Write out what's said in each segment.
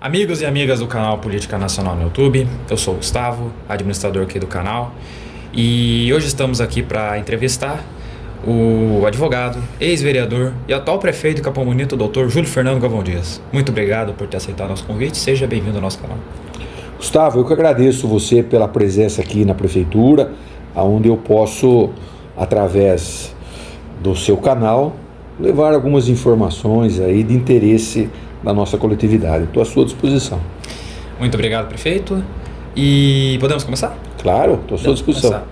Amigos e amigas do canal Política Nacional no YouTube, eu sou o Gustavo, administrador aqui do canal, e hoje estamos aqui para entrevistar o advogado, ex-vereador e atual prefeito de Capão Bonito, Dr. Júlio Fernando Galvão Dias. Muito obrigado por ter aceitado nosso convite, seja bem-vindo ao nosso canal. Gustavo, eu que agradeço você pela presença aqui na prefeitura, onde eu posso, através do seu canal, levar algumas informações aí de interesse da nossa coletividade. Estou à sua disposição. Muito obrigado, prefeito. E podemos começar? Claro, estou à sua disposição. Começar.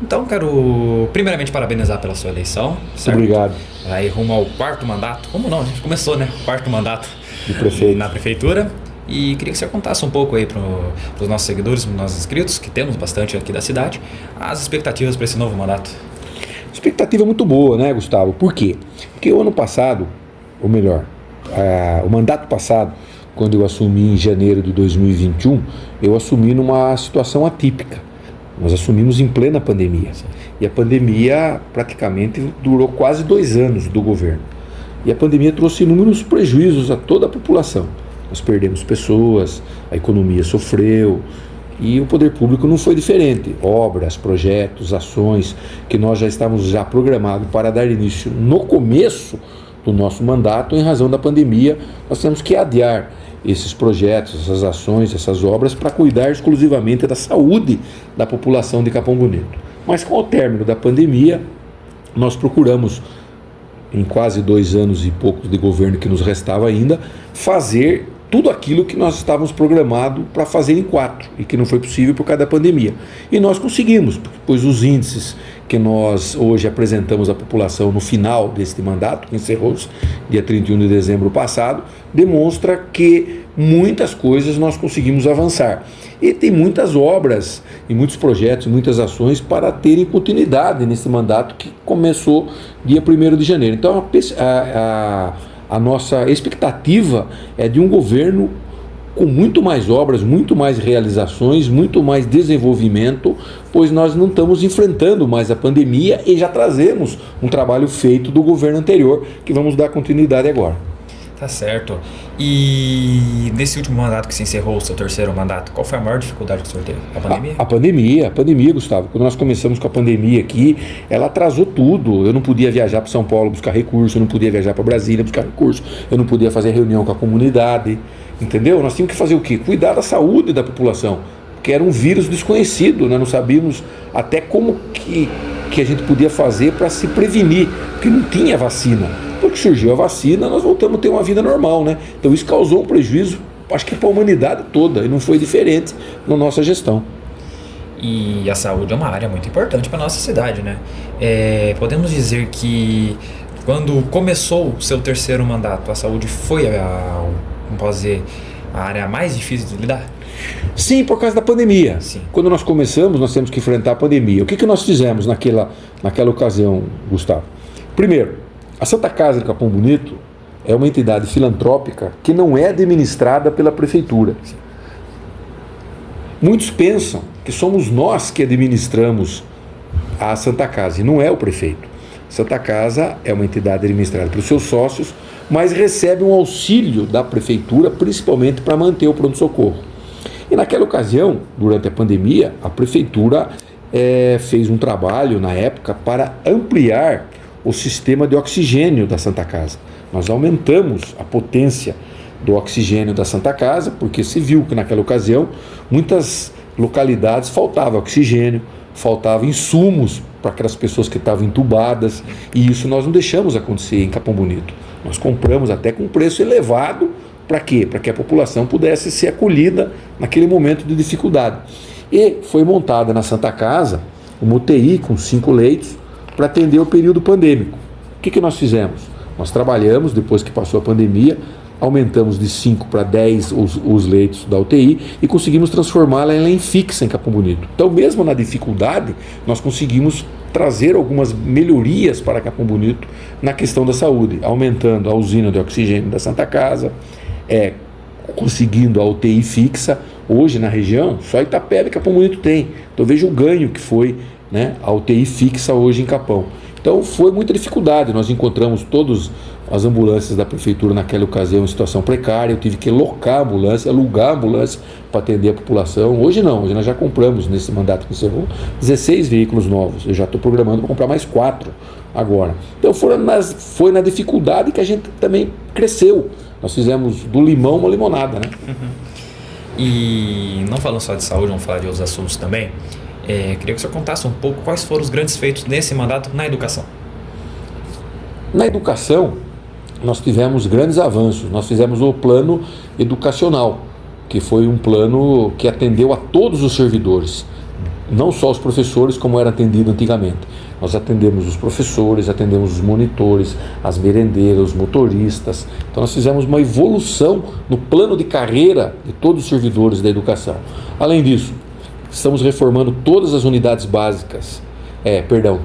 Então, quero primeiramente parabenizar pela sua eleição. Certo? Obrigado. Aí rumo ao quarto mandato. Como não? A gente começou, né? Quarto mandato de prefeito na prefeitura. E queria que você contasse um pouco aí para os nossos seguidores, para os nossos inscritos, que temos bastante aqui da cidade, as expectativas para esse novo mandato. Expectativa muito boa, né, Gustavo? Por quê? Porque o ano passado, ou melhor, o mandato passado, quando eu assumi em janeiro de 2021, eu assumi numa situação atípica. Nós assumimos em plena pandemia. Sim. E a pandemia praticamente durou quase 2 anos do governo. E a pandemia trouxe inúmeros prejuízos a toda a população. Nós perdemos pessoas, a economia sofreu e o poder público não foi diferente. Obras, projetos, ações que nós já estávamos programados para dar início no começo do nosso mandato, em razão da pandemia, nós temos que adiar esses projetos, essas ações, essas obras para cuidar exclusivamente da saúde da população de Capão Bonito. Mas com o término da pandemia, nós procuramos, em quase 2 anos e poucos de governo que nos restava ainda, fazer tudo aquilo que nós estávamos programados para fazer em 4 e que não foi possível por causa da pandemia. E nós conseguimos, pois os índices que nós hoje apresentamos à população no final deste mandato, que encerrou-se dia 31 de dezembro passado, demonstra que muitas coisas nós conseguimos avançar. E tem muitas obras e muitos projetos, muitas ações para terem continuidade nesse mandato que começou dia 1º de janeiro. Então a nossa expectativa é de um governo com muito mais obras, muito mais realizações, muito mais desenvolvimento, pois nós não estamos enfrentando mais a pandemia e já trazemos um trabalho feito do governo anterior, que vamos dar continuidade agora. Tá certo. E nesse último mandato que se encerrou, o seu terceiro mandato, qual foi a maior dificuldade que o senhor teve? A pandemia? A pandemia, Gustavo. Quando nós começamos com a pandemia aqui, ela atrasou tudo. Eu não podia viajar para São Paulo buscar recurso, eu não podia viajar para Brasília buscar recurso, eu não podia fazer reunião com a comunidade, entendeu? Nós tínhamos que fazer o quê? Cuidar da saúde da população, porque era um vírus desconhecido, nós não sabíamos até como que a gente podia fazer para se prevenir, porque não tinha vacina. Porque surgiu a vacina, nós voltamos a ter uma vida normal, né? Então isso causou um prejuízo, acho que para a humanidade toda, e não foi diferente na nossa gestão. E a saúde é uma área muito importante para a nossa cidade, né? Podemos dizer que quando começou o seu terceiro mandato, a saúde foi a área mais difícil de lidar? Sim, por causa da pandemia. Sim. Quando nós começamos, nós temos que enfrentar a pandemia. O que nós fizemos naquela ocasião, Gustavo? Primeiro, a Santa Casa de Capão Bonito é uma entidade filantrópica que não é administrada pela prefeitura. Sim. Muitos pensam que somos nós que administramos a Santa Casa, e não é o prefeito. Santa Casa é uma entidade administrada pelos seus sócios, mas recebe um auxílio da prefeitura, principalmente para manter o pronto-socorro. E naquela ocasião, durante a pandemia, a prefeitura fez um trabalho, na época, para ampliar o sistema de oxigênio da Santa Casa. Nós aumentamos a potência do oxigênio da Santa Casa, porque se viu que naquela ocasião muitas localidades faltava oxigênio, faltava insumos para aquelas pessoas que estavam entubadas, e isso nós não deixamos acontecer em Capão Bonito. Nós compramos até com preço elevado. Para quê? Para que a população pudesse ser acolhida naquele momento de dificuldade. E foi montada na Santa Casa uma UTI com 5 leitos, para atender o período pandêmico. O que nós fizemos? Nós trabalhamos, depois que passou a pandemia, aumentamos de 5 para 10 os leitos da UTI e conseguimos transformá-la em fixa em Capão Bonito. Então, mesmo na dificuldade, nós conseguimos trazer algumas melhorias para Capão Bonito na questão da saúde, aumentando a usina de oxigênio da Santa Casa, conseguindo a UTI fixa. Hoje, na região, só Itapeva e Capão Bonito tem. Então, veja o ganho que foi, né, a UTI fixa hoje em Capão. Então foi muita dificuldade. Nós encontramos todas as ambulâncias da prefeitura naquela ocasião em situação precária. Eu tive que locar a ambulância, alugar a ambulância para atender a população. Hoje não, hoje nós já compramos, nesse mandato que encerrou, 16 veículos novos. Eu já estou programando para comprar mais 4 agora. Então foi na dificuldade que a gente também cresceu. Nós fizemos do limão uma limonada, né? E não falando só de saúde, vamos falar de outros assuntos também. Queria que o senhor contasse um pouco quais foram os grandes feitos nesse mandato na educação. Na educação, nós tivemos grandes avanços. Nós fizemos o plano educacional, que foi um plano que atendeu a todos os servidores, não só os professores, como era atendido antigamente. Nós atendemos os professores, atendemos os monitores, as merendeiras, os motoristas. Então nós fizemos uma evolução no plano de carreira de todos os servidores da educação. Além disso, estamos reformando todas as unidades básicas,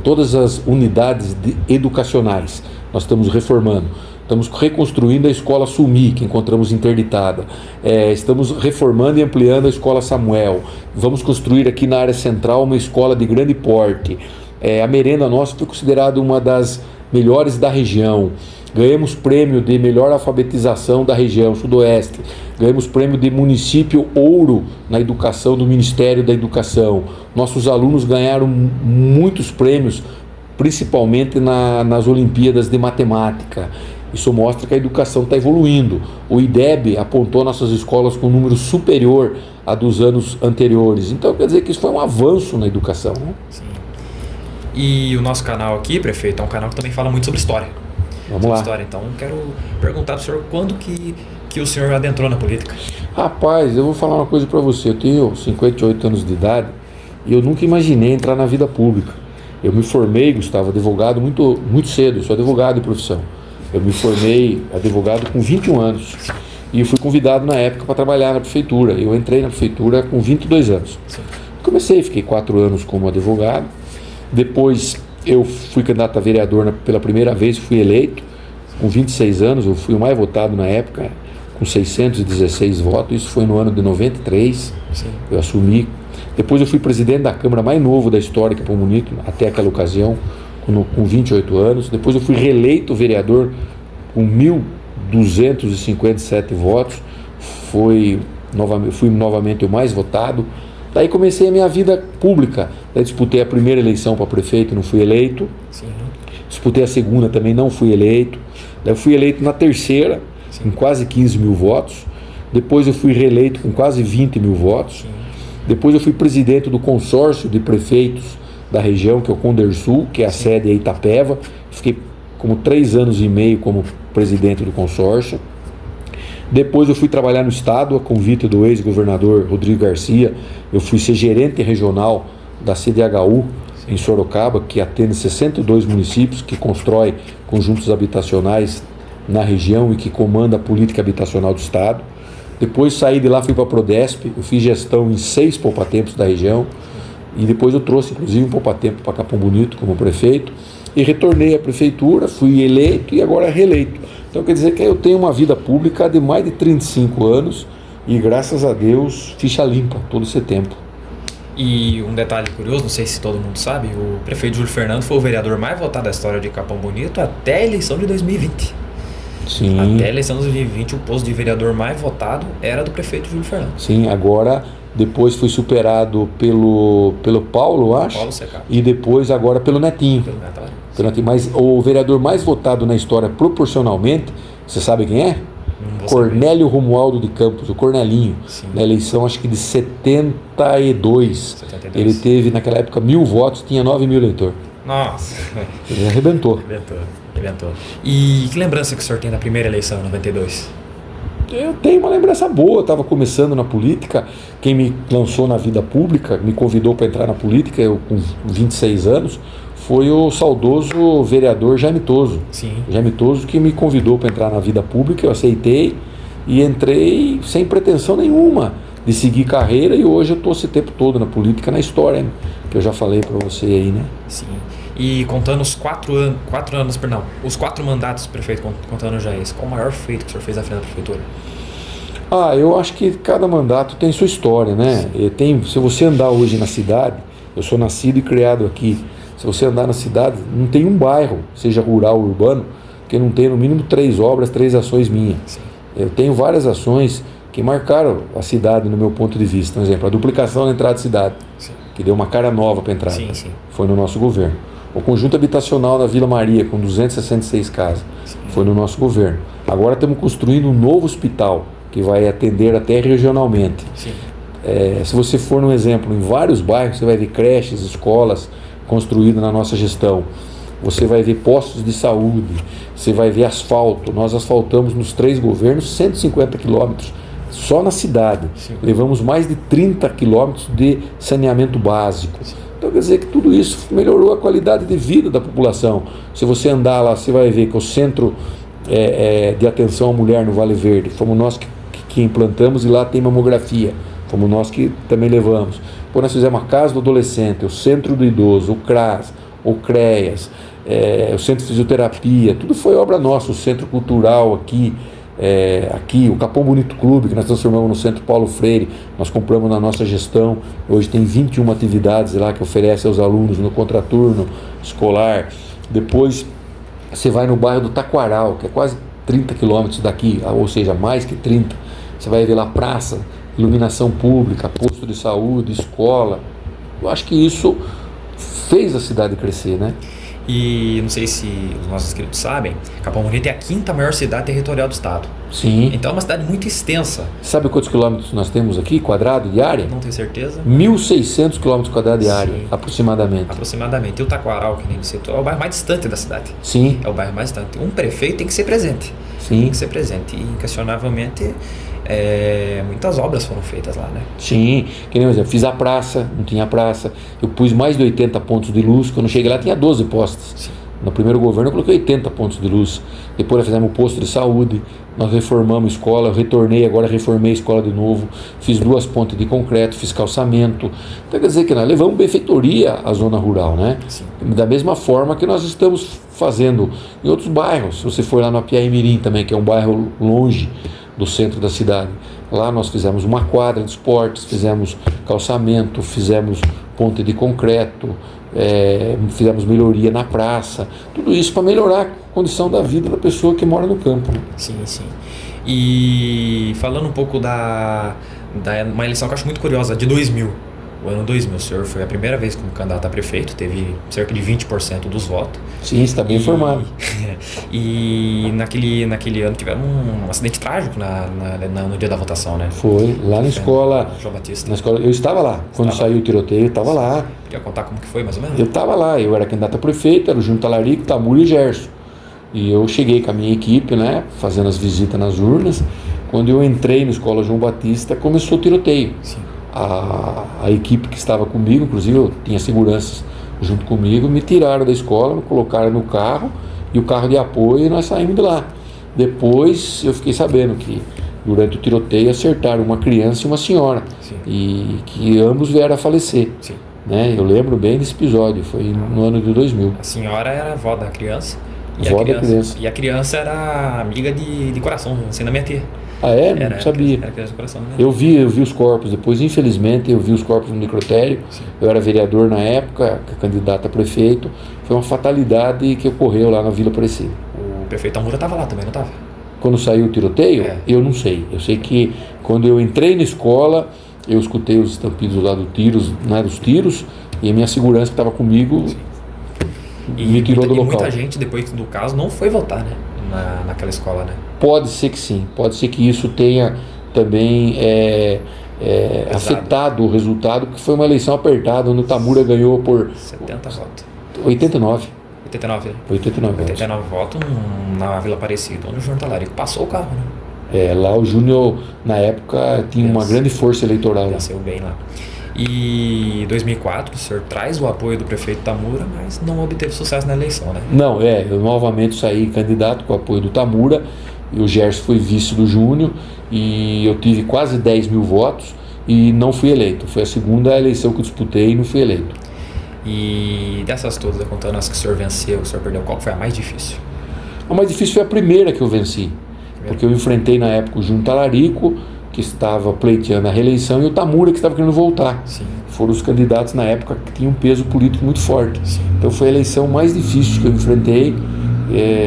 todas as unidades educacionais. Nós estamos reformando. Estamos reconstruindo a escola Sumi, que encontramos interditada. Estamos reformando e ampliando a escola Samuel. Vamos construir aqui na área central uma escola de grande porte. A merenda nossa foi considerada uma das melhores da região. Ganhamos prêmio de melhor alfabetização da região sudoeste. Ganhamos prêmio de município ouro na educação do Ministério da Educação. Nossos alunos ganharam muitos prêmios, principalmente nas Olimpíadas de Matemática. Isso mostra que a educação está evoluindo. O IDEB apontou nossas escolas com um número superior a dos anos anteriores. Então quer dizer que isso foi um avanço na educação, né? Sim. E o nosso canal aqui, prefeito, é um canal que também fala muito sobre história. Vamos lá. História. Então quero perguntar para o senhor quando que o senhor adentrou na política. Rapaz, eu vou falar uma coisa para você. Eu tenho 58 anos de idade e eu nunca imaginei entrar na vida pública. Eu me formei, Gustavo, advogado muito cedo. Eu sou advogado de profissão. Eu me formei advogado com 21 anos e fui convidado na época para trabalhar na prefeitura. Eu entrei na prefeitura com 22 anos. Sim. Fiquei 4 anos como advogado. Depois eu fui candidato a vereador pela primeira vez, fui eleito com 26 anos. Eu fui o mais votado na época, com 616 votos. Isso foi no ano de 93. Sim. Eu assumi. Depois eu fui presidente da Câmara mais novo da história de Capão Bonito, até aquela ocasião, com 28 anos. Depois eu fui reeleito vereador com 1.257 votos. Fui novamente o mais votado. Daí comecei a minha vida pública. Daí disputei a primeira eleição para prefeito, não fui eleito. Sim. Disputei a segunda, também não fui eleito. Daí eu fui eleito na terceira, Sim. com quase 15 mil votos. Depois eu fui reeleito com quase 20 mil votos. Sim. Depois eu fui presidente do consórcio de prefeitos da região, que é o Condersul, que é a Sim. sede em Itapeva. Fiquei como 3 anos e meio como presidente do consórcio. Depois eu fui trabalhar no estado, a convite do ex-governador Rodrigo Garcia. Eu fui ser gerente regional da CDHU em Sorocaba, que atende 62 municípios, que constrói conjuntos habitacionais na região e que comanda a política habitacional do estado. Depois saí de lá, fui para a Prodesp, eu fiz gestão em 6 poupa-tempos da região e depois eu trouxe inclusive um poupa-tempo para Capão Bonito como prefeito e retornei à prefeitura, fui eleito e agora reeleito. Então quer dizer que eu tenho uma vida pública de mais de 35 anos e graças a Deus ficha limpa todo esse tempo. E um detalhe curioso, não sei se todo mundo sabe, o prefeito Júlio Fernando foi o vereador mais votado da história de Capão Bonito até a eleição de 2020. Sim. Até a eleição de 2020, o posto de vereador mais votado era do prefeito Júlio Fernando. Sim, agora depois foi superado pelo Paulo, eu acho. Paulo Secato. E depois agora pelo Netinho. Pelo Neto. Mas o vereador mais votado na história proporcionalmente, você sabe quem é? Cornélio Romualdo de Campos, o Cornelinho. Sim. Na eleição acho que de 72. Ele teve naquela época 1.000 votos, tinha 9 mil eleitores. Nossa. Ele arrebentou. Arrebentou. E que lembrança que o senhor tem da primeira eleição, em 92? Eu tenho uma lembrança boa, eu estava começando na política. Quem me lançou na vida pública, me convidou para entrar na política, eu com 26 anos, foi o saudoso vereador Jaime Toso. Sim. Jaime Toso que me convidou para entrar na vida pública, eu aceitei e entrei sem pretensão nenhuma de seguir carreira e hoje eu estou esse tempo todo na política, na história, né? Que eu já falei para você aí, né? Sim. E contando os 4 mandatos, prefeito, contando já esse, qual o maior feito que o senhor fez à frente da prefeitura? Eu acho que cada mandato tem sua história, né? Se você andar hoje na cidade, eu sou nascido e criado aqui, se Se você andar na cidade, não tem um bairro, seja rural ou urbano, que não tenha no mínimo 3 obras, 3 ações minhas. Sim. Eu tenho várias ações que marcaram a cidade no meu ponto de vista. Por exemplo, a duplicação da entrada de cidade, Sim. que deu uma cara nova para a entrada. Sim, sim. Foi no nosso governo. O conjunto habitacional na Vila Maria, com 266 casas, Sim. foi no nosso governo. Agora estamos construindo um novo hospital, que vai atender até regionalmente. Sim. Se você for um exemplo, em vários bairros, você vai ver creches, escolas construídas na nossa gestão. Você vai ver postos de saúde, você vai ver asfalto. Nós asfaltamos nos 3 governos 150 quilômetros só na cidade. Sim. Levamos mais de 30 quilômetros de saneamento básico. Sim. Então quer dizer que tudo isso melhorou a qualidade de vida da população. Se você andar lá, você vai ver que o centro de atenção à mulher no Vale Verde, fomos nós que implantamos, e lá tem mamografia, fomos nós que também levamos. Quando nós fizemos a Casa do Adolescente, o Centro do Idoso, o CRAS, o CREAS, o Centro de Fisioterapia, tudo foi obra nossa. O Centro Cultural aqui, o Capão Bonito Clube, que nós transformamos no Centro Paulo Freire, nós compramos na nossa gestão. Hoje tem 21 atividades lá que oferece aos alunos no contraturno escolar. Depois você vai no bairro do Taquaral, que é quase 30 quilômetros daqui, ou seja, mais que 30. Você vai ver lá praça, iluminação pública, posto de saúde, escola. Eu acho que isso fez a cidade crescer, né? E não sei se os nossos inscritos sabem, Capão Bonito é a 5ª maior cidade territorial do estado. Sim. Então é uma cidade muito extensa. Sabe quantos quilômetros nós temos aqui, quadrado de área? Não tenho certeza. 1.600 quilômetros quadrados de área, Sim. aproximadamente. Aproximadamente. E o Taquaral, que nem você citou, é o bairro mais distante da cidade. Sim, É o bairro mais distante. Um prefeito tem que ser presente. sim, Tem que ser presente. E inquestionavelmente muitas obras foram feitas lá, né? sim. Que nem, por exemplo, fiz a praça, não tinha praça. Eu pus mais de 80 pontos de luz. Quando eu cheguei lá tinha 12 postes. Sim. No primeiro governo eu coloquei 80 pontos de luz. Depois nós fizemos um posto de saúde, nós reformamos a escola, eu retornei, agora reformei a escola de novo, fiz 2 pontes de concreto, fiz calçamento. Então quer dizer que nós levamos benfeitoria à zona rural, né? Sim. Da mesma forma que nós estamos fazendo em outros bairros. Se você for lá no Apiaí Mirim também, que é um bairro longe do centro da cidade, lá nós fizemos uma quadra de esportes, fizemos calçamento, fizemos ponte de concreto, fizemos melhoria na praça, tudo isso para melhorar a condição da vida da pessoa que mora no campo. Sim, sim. E falando um pouco uma eleição que eu acho muito curiosa, de 2000. O ano 2000, o senhor foi a primeira vez como candidato a prefeito, teve cerca de 20% dos votos. Sim, está bem informado. E naquele ano tivemos um acidente trágico no dia da votação, né? Foi, lá na escola. João Batista. Na escola, eu estava lá. Quando saiu o tiroteio, eu estava lá. Podia contar como que foi, mais ou menos? Eu estava lá, eu era candidato a prefeito, era o Júnior Talarico, Tamura e Gerson. E eu cheguei com a minha equipe, né, fazendo as visitas nas urnas. Quando eu entrei na escola João Batista, começou o tiroteio. Sim. A equipe que estava comigo, inclusive eu tinha seguranças junto comigo, me tiraram da escola, me colocaram no carro e o carro de apoio, e nós saímos de lá. Depois eu fiquei sabendo que durante o tiroteio acertaram uma criança e uma senhora. Sim. E que ambos vieram a falecer. Sim. Né? Eu lembro bem desse episódio, foi no ano de 2000. A senhora era a avó da criança. Avó da criança. E a criança era amiga de coração, assim, da minha tia. Ah, é? Não sabia. Era criança de coração, né? Eu vi os corpos depois, infelizmente, eu vi os corpos no necrotério. Sim. Eu era vereador na época, candidato a prefeito. Foi uma fatalidade que ocorreu lá na Vila Aparecida. O prefeito Tamura estava lá também, não estava? Quando saiu o tiroteio, eu não sei. Eu sei que quando eu entrei na escola, eu escutei os estampidos lá dos tiros, e a minha segurança que estava comigo me tirou do local. Muita gente, depois do caso, não foi votar, né? Naquela escola, né? Pode ser que sim, pode ser que isso tenha também afetado o resultado, porque foi uma eleição apertada, onde o Tamura ganhou por 70 votos. 89. 89, né? 89 votos. 89 votos na Vila Aparecida, onde o Júnior Talarico passou o carro, né? Lá o Júnior, na época, tinha uma grande força eleitoral. Venceu bem lá. E em 2004, o senhor traz o apoio do prefeito Tamura, mas não obteve sucesso na eleição, né? Não, eu novamente saí candidato com o apoio do Tamura, e o Gerson foi vice do Júnior, e eu tive quase 10 mil votos e não fui eleito. Foi a segunda eleição que eu disputei e não fui eleito. E dessas todas, contando as que o senhor venceu, que o senhor perdeu, qual foi a mais difícil? A mais difícil foi a primeira que eu venci, porque eu enfrentei na época o Júnior Talarico, que estava pleiteando a reeleição, e o Tamura, que estava querendo voltar. Sim. Foram os candidatos na época que tinham um peso político muito forte. Sim. Então foi a eleição mais difícil que eu enfrentei.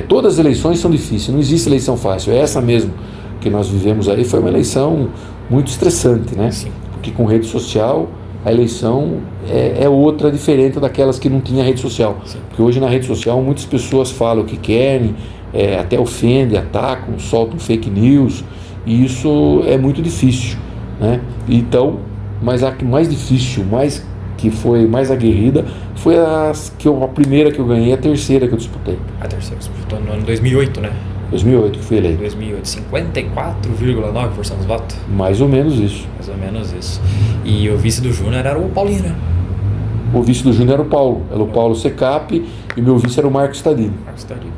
Todas as eleições são difíceis, não existe eleição fácil. Essa mesmo que nós vivemos aí foi uma eleição muito estressante, né? Sim. Porque com rede social a eleição é outra, diferente daquelas que não tinha rede social. Sim. Porque hoje na rede social muitas pessoas falam o que querem, até ofendem, atacam, soltam fake news, e isso é muito difícil, né? Então, mas a mais difícil, que foi mais aguerrida, foi a primeira que eu ganhei, a terceira que eu disputei. A terceira que você disputou no ano 2008, né? 2008 que fui eleito. 2008, 54,9% dos votos. Mais ou menos isso. Mais ou menos isso. E o vice do Júnior era o Paulinho, né? O vice do Júnior era o Paulo Secap, e o meu vice era o Marcos Tadino. Marcos Tadino.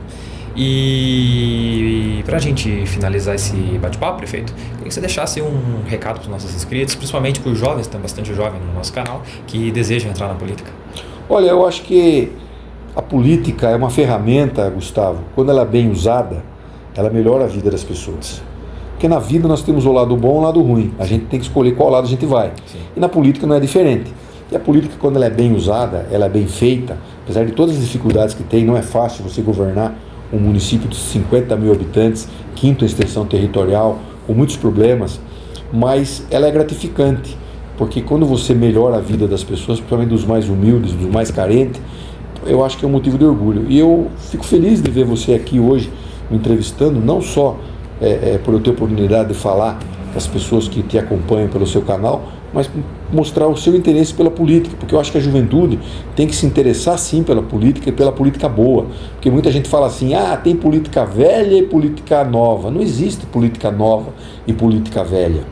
E pra gente finalizar esse bate-papo, prefeito, queria que você deixasse um recado para os nossos inscritos, principalmente para os jovens, tem bastante jovem no nosso canal, que desejam entrar na política. Olha, eu acho que a política é uma ferramenta, Gustavo, quando ela é bem usada, ela melhora a vida das pessoas. Porque na vida nós temos o lado bom e o lado ruim. A gente tem que escolher qual lado a gente vai. Sim. E na política não é diferente. E a política, quando ela é bem usada, ela é bem feita, apesar de todas as dificuldades que tem, não é fácil você governar um município de 50 mil habitantes, quinta extensão territorial, com muitos problemas, mas ela é gratificante, porque quando você melhora a vida das pessoas, principalmente dos mais humildes, dos mais carentes, eu acho que é um motivo de orgulho. E eu fico feliz de ver você aqui hoje me entrevistando, não só por eu ter a oportunidade de falar com as pessoas que te acompanham pelo seu canal, mas mostrar o seu interesse pela política, porque eu acho que a juventude tem que se interessar sim pela política e pela política boa, porque muita gente fala assim, tem política velha e política nova. Não existe política nova e política velha.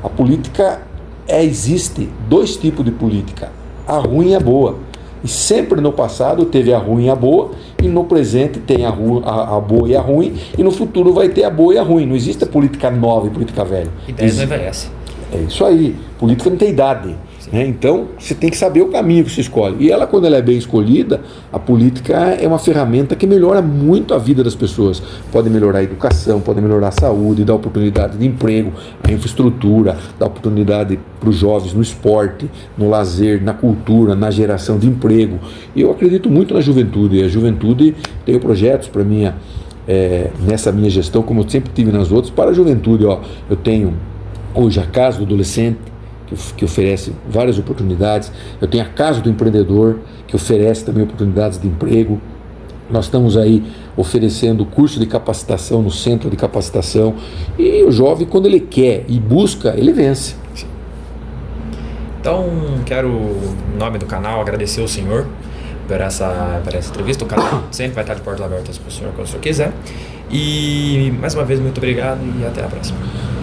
A política existe dois tipos de política, a ruim e a boa, e sempre no passado teve a ruim e a boa, e no presente tem a boa e a ruim, e no futuro vai ter a boa e a ruim. Não existe a política nova e política velha. Ideias não envelhecem. É isso aí, política não tem idade, né? Então você tem que saber o caminho que você escolhe, e ela, quando ela é bem escolhida, a política é uma ferramenta que melhora muito a vida das pessoas. Pode melhorar a educação, pode melhorar a saúde, dar oportunidade de emprego, a infraestrutura, dar oportunidade para os jovens no esporte, no lazer, na cultura, na geração de emprego. E eu acredito muito na juventude, e a juventude tem projetos para minha, nessa minha gestão, como eu sempre tive nas outras, para a juventude. Eu tenho hoje a Casa do Adolescente, que oferece várias oportunidades. Eu tenho a Casa do Empreendedor, que oferece também oportunidades de emprego. Nós estamos aí oferecendo curso de capacitação no centro de capacitação. E o jovem, quando ele quer e busca, ele vence. Sim. Então, quero, em nome do canal, agradecer ao senhor por essa entrevista. O canal sempre vai estar de portas abertas para o senhor, quando o senhor quiser. E, mais uma vez, muito obrigado e até a próxima.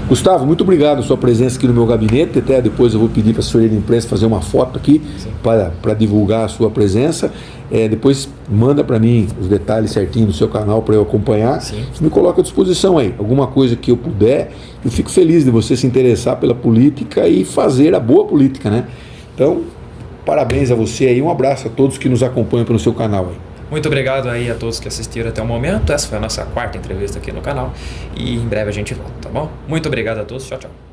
Gustavo, muito obrigado pela sua presença aqui no meu gabinete. Até depois eu vou pedir para a assessoria de imprensa fazer uma foto aqui para divulgar a sua presença. Depois manda para mim os detalhes certinho do seu canal para eu acompanhar. Sim. Me coloca à disposição aí. Alguma coisa que eu puder, eu fico feliz de você se interessar pela política e fazer a boa política, né? Então, parabéns a você aí. Um abraço a todos que nos acompanham pelo seu canal aí. Muito obrigado aí a todos que assistiram até o momento. Essa foi a nossa quarta entrevista aqui no canal e em breve a gente volta, tá bom? Muito obrigado a todos. Tchau, tchau.